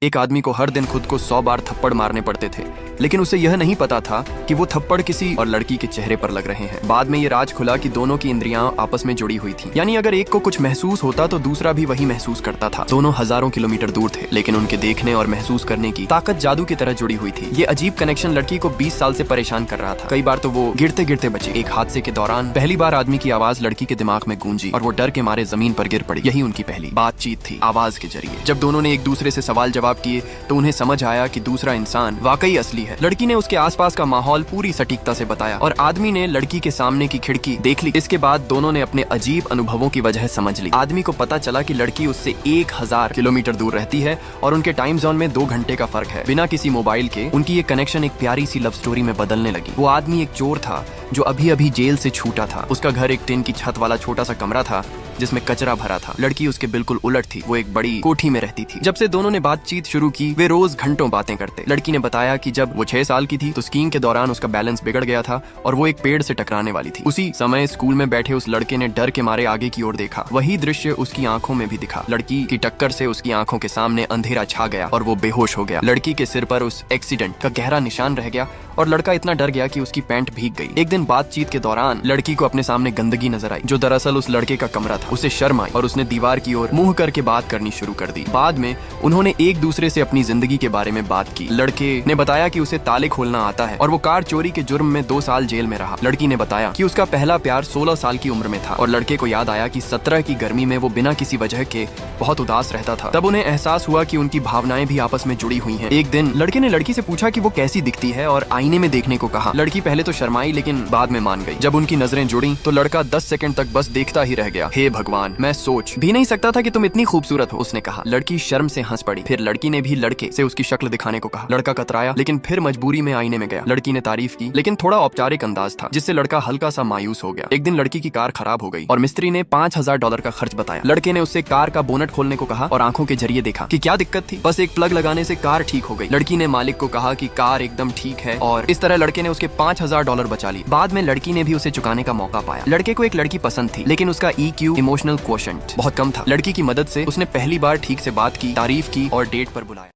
एक आदमी को हर दिन खुद को 100 बार थप्पड़ मारने पड़ते थे, लेकिन उसे यह नहीं पता था कि वो थप्पड़ किसी और लड़की के चेहरे पर लग रहे हैं। बाद में ये राज खुला कि दोनों की इंद्रियां आपस में जुड़ी हुई थी, यानी अगर एक को कुछ महसूस होता तो दूसरा भी वही महसूस करता था। दोनों हजारों किलोमीटर दूर थे, लेकिन उनके देखने और महसूस करने की ताकत जादू की तरह जुड़ी हुई थी। ये अजीब कनेक्शन लड़की को 20 साल से परेशान कर रहा था। कई बार तो वो गिरते गिरते बची। एक हादसे के दौरान पहली बार आदमी की आवाज लड़की के दिमाग में गूंजी और वो डर के मारे जमीन पर गिर पड़ी। यही उनकी पहली बातचीत थी, आवाज के जरिए। जब दोनों ने एक दूसरे से सवाल जवाब किए तो उन्हें समझ आया कि दूसरा इंसान वाकई असली है। लड़की ने उसके आसपास का माहौल पूरी सटीकता से बताया और आदमी ने लड़की के सामने की खिड़की देख ली। इसके बाद दोनों ने अपने अजीब अनुभवों की वजह समझ ली। आदमी को पता चला कि लड़की उससे 1000 किलोमीटर दूर रहती है और उनके टाइम जोन में 2 घंटे का फर्क है। बिना किसी मोबाइल के उनकी ये कनेक्शन एक प्यारी सी लव स्टोरी में बदलने लगी। वो आदमी एक चोर था जो अभी अभी जेल से छूटा था। उसका घर एक टिन की छत वाला छोटा सा कमरा था जिसमें कचरा भरा था। लड़की उसके बिल्कुल उलट थी, वो एक बड़ी कोठी में रहती थी। जब से दोनों ने बातचीत शुरू की वे रोज घंटों बातें करते। लड़की ने बताया कि जब वो 6 साल की थी तो स्कीइंग के दौरान उसका बैलेंस बिगड़ गया था और वो एक पेड़ से टकराने वाली थी। उसी समय स्कूल में बैठे उस लड़के ने डर के मारे आगे की ओर देखा। वही दृश्य उसकी आंखों में भी दिखा। लड़की की टक्कर से उसकी आंखों के सामने अंधेरा छा गया और वो बेहोश हो गया। लड़की के सिर पर उस एक्सीडेंट का गहरा निशान रह गया और लड़का इतना डर गया कि उसकी पैंट भीग गई। एक दिन बातचीत के दौरान लड़की को अपने सामने गंदगी नजर आई जो दरअसल उस लड़के का कमरा था। उसे शर्म आई और उसने दीवार की ओर मुंह करके बात करनी शुरू कर दी। बाद में उन्होंने एक दूसरे से अपनी जिंदगी के बारे में बात की। लड़के ने बताया कि उसे ताले खोलना आता है और वो कार चोरी के जुर्म में 2 साल जेल में रहा। लड़की ने बताया कि उसका पहला प्यार 16 साल की उम्र में था और लड़के को याद आया कि 17 की गर्मी में वो बिना किसी वजह के बहुत उदास रहता था। तब उन्हें एहसास हुआ कि उनकी भावनाएं भी आपस में जुड़ी हुई हैं। एक दिन लड़के ने लड़की से पूछा कि वो कैसी दिखती है और आईने में देखने को कहा। लड़की पहले तो शर्माई लेकिन बाद में मान गई। जब उनकी नजरें जुड़ी तो लड़का 10 सेकंड तक बस देखता ही रह गया। हे भगवान, मैं सोच भी नहीं सकता था कि तुम इतनी खूबसूरत हो, उसने कहा। लड़की शर्म से हंस पड़ी। फिर लड़की ने भी लड़के से उसकी शक्ल दिखाने को कहा। लड़का कतराया लेकिन फिर मजबूरी में आईने में गया। लड़की ने तारीफ की लेकिन थोड़ा औपचारिक अंदाज था जिससे लड़का हल्का सा मायूस हो गया। एक दिन लड़की की कार खराब हो गई और मिस्त्री ने $5000 का खर्च बताया। लड़के ने उससे कार का बोनट खोलने को कहा और आंखों के जरिए देखा कि क्या दिक्कत थी। बस एक प्लग लगाने से कार ठीक हो गई। लड़की ने मालिक को कहा कि कार एकदम ठीक है और इस तरह लड़के ने उसके $5000 बचा लिए। बाद में लड़की ने भी उसे चुकाने का मौका पाया। लड़के को एक लड़की पसंद थी लेकिन उसका EQ इमोशनल क्वोशंट बहुत कम था। लड़की की मदद से उसने पहली बार ठीक से बात की, तारीफ की और डेट पर बुलाया।